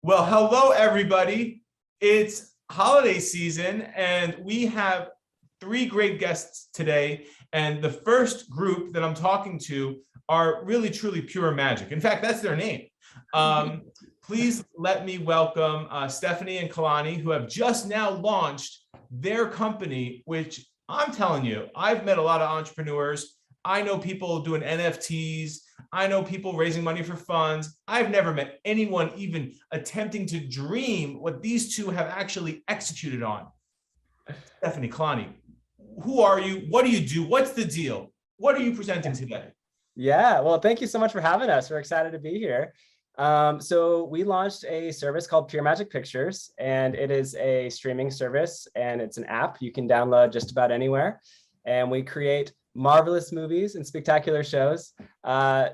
Well, hello, everybody. It's holiday season, and we have three great guests today. And the first group that I'm talking to are really, truly pure magic. In fact, that's their name. Please let me welcome Stefanie and Kalani, who have just now launched their company, which I'm telling you, I've met a lot of entrepreneurs. I know people doing NFTs. I know people raising money for funds. I've never met anyone even attempting to dream what these two have actually executed on. Stefanie, Kalani, who are you? What do you do? What's the deal? What are you presenting today? Yeah, well, thank you so much for having us. We're excited to be here. So we launched a service called Pure Magic Pictures, and it is a streaming service, and it's an app you can download just about anywhere. And we create marvelous movies and spectacular shows,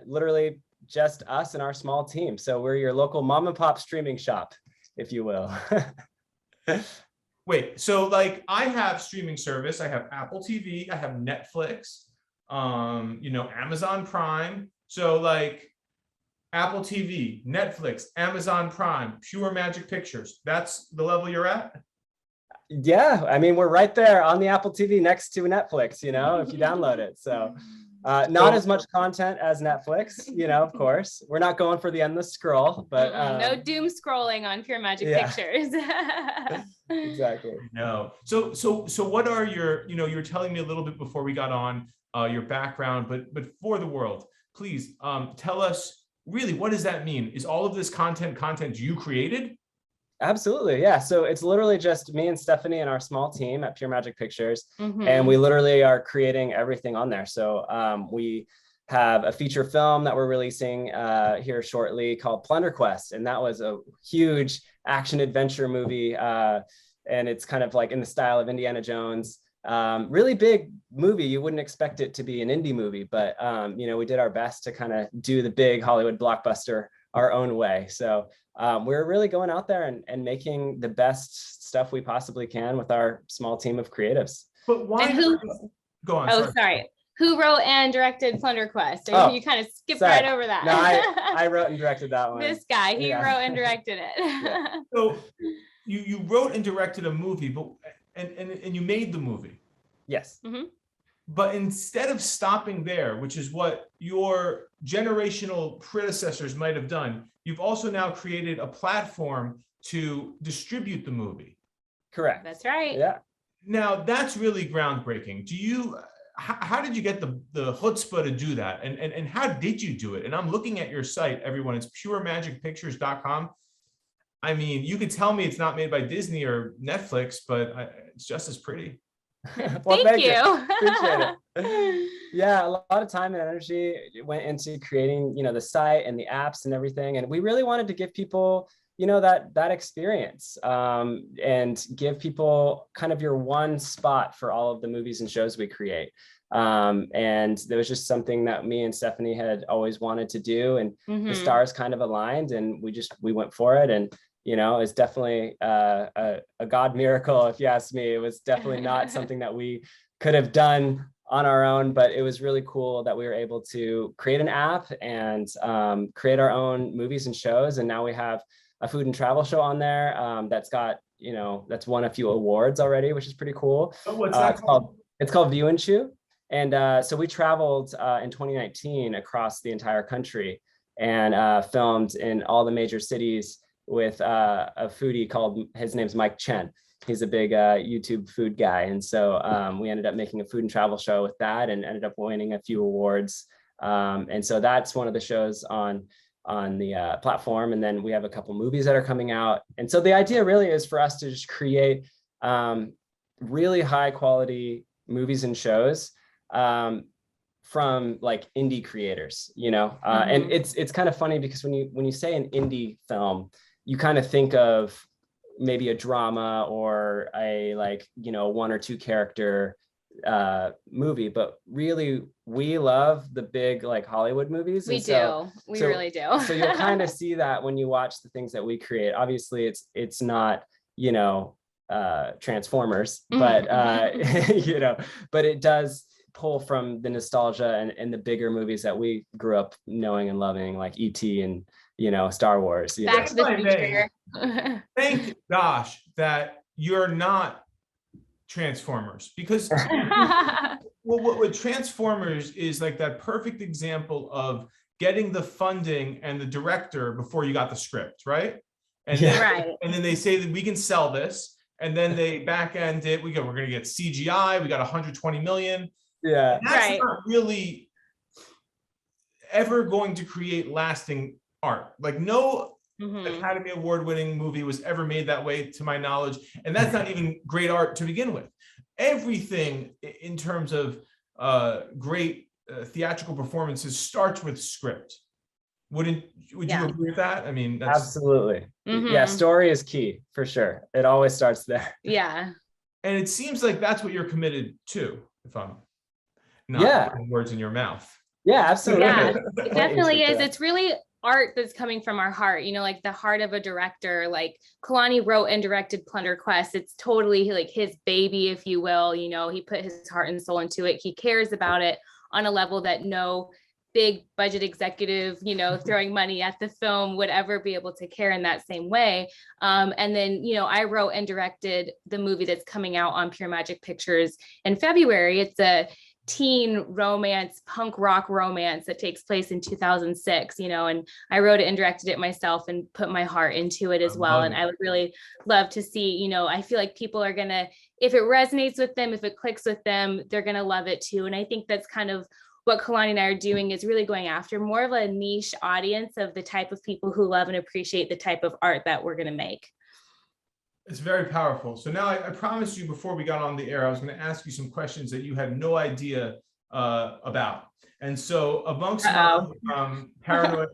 literally just us and our small team. So we're your local mom and pop streaming shop, if you will. Wait, so like I have streaming service, I have Apple TV, I have Netflix, Amazon Prime. So like Apple TV, Netflix, Amazon Prime, Pure Magic Pictures. That's the level you're at? Yeah, I mean, we're right there on the Apple TV next to Netflix, if you download it. So not as much content as Netflix, of course. We're not going for the endless scroll, but no doom scrolling on Pure Magic Pictures. Exactly. No. So what are your, you were telling me a little bit before we got on your background, but for the world, please tell us really, what does that mean? Is all of this content you created? Absolutely. Yeah. So it's literally just me and Stefanie and our small team at Pure Magic Pictures. And we literally are creating everything on there. So we have a feature film that we're releasing here shortly called Plunder Quest. And that was a huge action adventure movie. And it's kind of like in the style of Indiana Jones. Really big movie. You wouldn't expect it to be an indie movie, but we did our best to kind of do the big Hollywood blockbuster our own way. So we're really going out there and making the best stuff we possibly can with our small team of creatives. But why? Go on. Oh, sorry. Who wrote and directed Plunder Quest? Or you kind of skipped right over that. No, I wrote and directed that one. This guy, he wrote and directed it. Yeah. So you wrote and directed a movie, but and you made the movie. Yes. But instead of stopping there, which is what your generational predecessors might have done, you've also now created a platform to distribute the movie. Correct. That's right. Yeah. Now that's really groundbreaking. How did you get the chutzpah to do that? And how did you do it? And I'm looking at your site, everyone. It's puremagicpictures.com. I mean, you could tell me it's not made by Disney or Netflix, but it's just as pretty. Well, thank you. Appreciate it. Yeah, a lot of time and energy went into creating, the site and the apps and everything. And we really wanted to give people, that experience and give people kind of your one spot for all of the movies and shows we create. And there was just something that me and Stefanie had always wanted to do, and the stars kind of aligned, and we went for it. And it's definitely a God miracle, if you ask me. It was definitely not something that we could have done on our own, but it was really cool that we were able to create an app and create our own movies and shows. And now we have a food and travel show on there that's got, that's won a few awards already, which is pretty cool. Oh, what's that called? It's called View and Chew. And so we traveled in 2019 across the entire country and filmed in all the major cities with a foodie his name's Mike Chen. He's a big YouTube food guy. And so we ended up making a food and travel show with that and ended up winning a few awards. And so that's one of the shows on the platform. And then we have a couple movies that are coming out. And so the idea really is for us to just create really high quality movies and shows from like indie creators, and it's kind of funny because when you say an indie film, you kind of think of maybe a drama or a one or two character movie, but really we love the big Hollywood movies. We really do. So you'll kind of see that when you watch the things that we create. Obviously it's not Transformers, but but it does pull from the nostalgia and the bigger movies that we grew up knowing and loving, like E.T. and, you know, Star Wars. Back to the Future. Thank gosh that you're not Transformers, because what Transformers is like that perfect example of getting the funding and the director before you got the script, right? And then they say that we can sell this, and then they back end it. We're going to get CGI. We got 120 million. Yeah, and that's not really ever going to create lasting art. Like no Academy Award winning movie was ever made that way, to my knowledge, and that's not even great art to begin with. Everything in terms of great theatrical performances starts with script. Would you agree with that? I mean, that's... Absolutely. Yeah, story is key for sure. It always starts there. Yeah. And it seems like that's what you're committed to, if I'm not putting words in your mouth. Yeah, absolutely. Yeah, it definitely is. It's really art that's coming from our heart, you know, like the heart of a director. Like Kalani wrote and directed Plunder Quest. It's totally like his baby, if you will. You know, he put his heart and soul into it. He cares about it on a level that no big budget executive, you know, throwing money at the film would ever be able to care in that same way. And then, you know, I wrote and directed the movie that's coming out on Pure Magic Pictures in February. It's a teen romance, punk rock romance that takes place in 2006, you know, and I wrote it and directed it myself and put my heart into it as well. And I would really love to see, you know, I feel like people are gonna, if it resonates with them, if it clicks with them, they're gonna love it too. And I think that's kind of what Kalani and I are doing, is really going after more of a niche audience of the type of people who love and appreciate the type of art that we're gonna make. It's very powerful. So now I promised you before we got on the air, I was going to ask you some questions that you had no idea about. And so amongst my paranoid,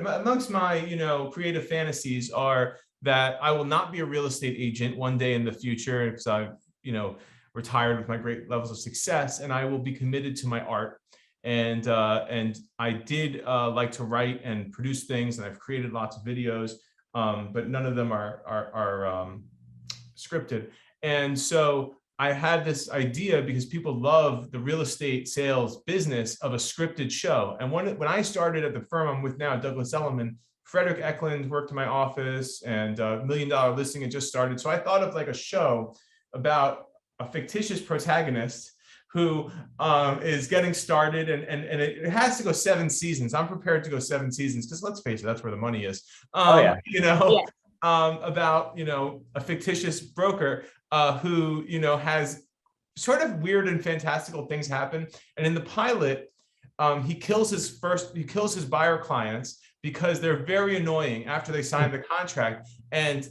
amongst my, you know, creative fantasies are that I will not be a real estate agent one day in the future, because I've, you know, retired with my great levels of success, and I will be committed to my art. And I did like to write and produce things, and I've created lots of videos. But none of them are scripted. And so I had this idea, because people love the real estate sales business, of a scripted show. And when I started at the firm I'm with now, Douglas Elliman, Frederick Eklund worked in my office, and $1 Million Listing had just started. So I thought of like a show about a fictitious protagonist who is getting started, and it has to go 7 seasons. I'm prepared to go 7 seasons, because let's face it, that's where the money is. You know, about, you know, a fictitious broker who, you know, has sort of weird and fantastical things happen. And in the pilot, he kills his buyer clients because they're very annoying after they sign the contract, and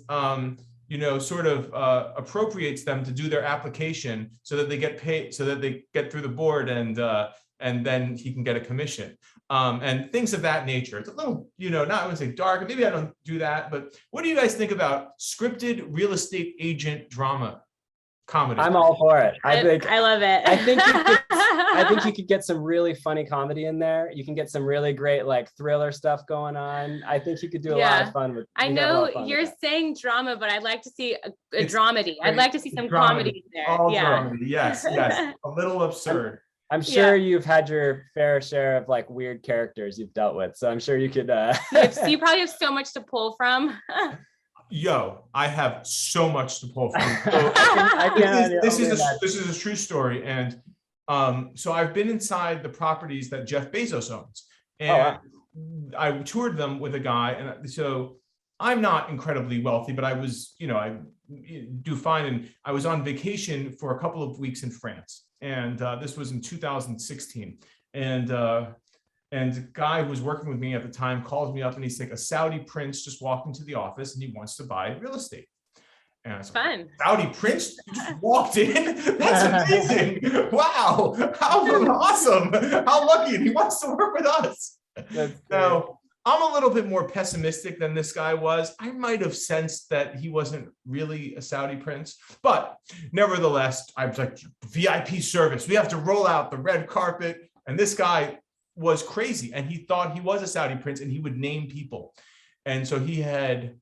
you know, sort of appropriates them to do their application so that they get paid, so that they get through the board, and then he can get a commission, and things of that nature. It's a little, you know, not, I wouldn't say dark, maybe I don't do that, but what do you guys think about scripted real estate agent drama comedy? I'm all for it. I love it. I think you could get some really funny comedy in there. You can get some really great like thriller stuff going on. I think you could do a lot of fun with. I know you're saying drama, but I'd like to see a dramedy. I'd like to see some comedy there. All dramedy. Yes, a little absurd. I'm sure you've had your fair share of like weird characters you've dealt with, so I'm sure you could. You probably have so much to pull from. Yo, I have so much to pull from. So this is a true story, and so I've been inside the properties that Jeff Bezos owns, and I toured them with a guy, and so I'm not incredibly wealthy, but I was, you know, I do fine, and I was on vacation for a couple of weeks in France, and this was in 2016, and the guy who was working with me at the time calls me up, and he's like, a Saudi prince just walked into the office and he wants to buy real estate. And I was like, fun. Saudi prince just walked in? That's amazing. Wow. How awesome. How lucky. And he wants to work with us. Now, I'm a little bit more pessimistic than this guy was. I might have sensed that he wasn't really a Saudi prince, but nevertheless, I was like, VIP service. We have to roll out the red carpet. And this guy was crazy, and he thought he was a Saudi prince, and he would name people. And so he had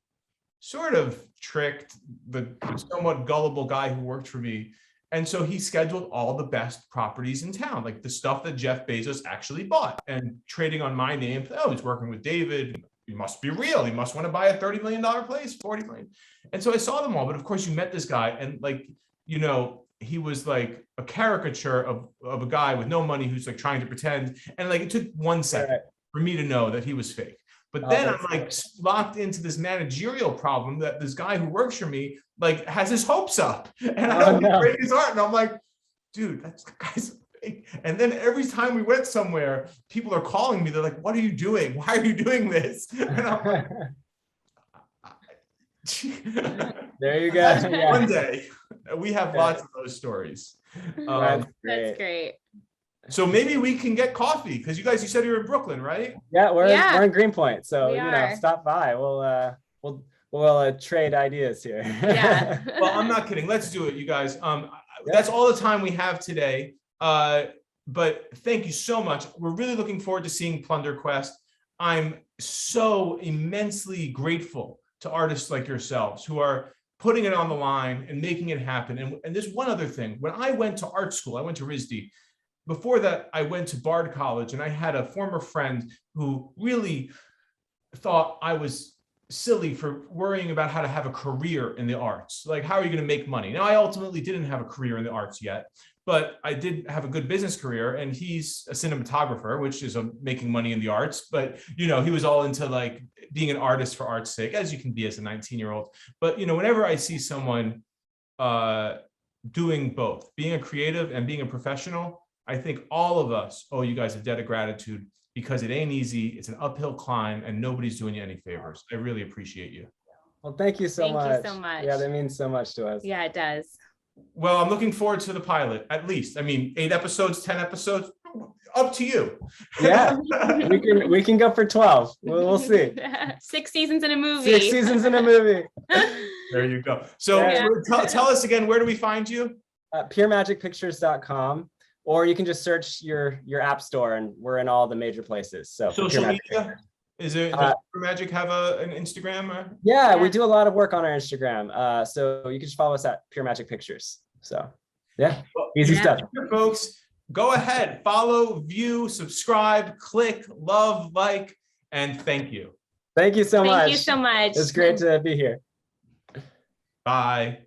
sort of tricked the somewhat gullible guy who worked for me And so he scheduled all the best properties in town, like the stuff that Jeff Bezos actually bought, and trading on my name. Oh, he's working with David. He must be real. He must want to buy a $30 million place, 40 million. And so I saw them all. But of course, you met this guy, and like, you know, he was like a caricature of a guy with no money who's like trying to pretend. And like, it took 1 second for me to know that he was fake. But then I'm like locked into this managerial problem that this guy who works for me like has his hopes up, and I don't break his heart. And I'm like, dude, that's the guy's fake. And then every time we went somewhere, people are calling me. They're like, "What are you doing? Why are you doing this?" And I'm like, there you go. Yeah. One day we have lots of those stories. That's great. So maybe we can get coffee, because you said you're in Brooklyn, right? Yeah, we're in Greenpoint, so you know, stop by. We'll trade ideas here. Yeah. Well, I'm not kidding. Let's do it, you guys. That's all the time we have today. But thank you so much. We're really looking forward to seeing Plunder Quest. I'm so immensely grateful to artists like yourselves who are putting it on the line and making it happen. And there's one other thing. When I went to art school, I went to RISD. Before that, I went to Bard College, and I had a former friend who really thought I was silly for worrying about how to have a career in the arts. Like, how are you going to make money? Now, I ultimately didn't have a career in the arts yet, but I did have a good business career, and he's a cinematographer, which is making money in the arts. But, you know, he was all into like being an artist for art's sake, as you can be as a 19-year-old. But, you know, whenever I see someone doing both, being a creative and being a professional, I think all of us owe you guys a debt of gratitude, because it ain't easy. It's an uphill climb, and nobody's doing you any favors. I really appreciate you. Well, thank you so much. Thank you so much. Yeah, that means so much to us. Yeah, it does. Well, I'm looking forward to the pilot, at least. I mean, 8 episodes, 10 episodes, up to you. Yeah, we can go for 12. We'll see. 6 seasons in a movie. 6 seasons in a movie. There you go. So tell us again, where do we find you? PureMagicPictures.com. Or you can just search your app store, and we're in all the major places. So social media, does Pure Magic have an Instagram? Or? Yeah, we do a lot of work on our Instagram. So you can just follow us at Pure Magic Pictures. So yeah, easy stuff. Folks, go ahead, follow, view, subscribe, click, love, like, and thank you. Thank you so much. Thank you so much. It's great to be here. Bye.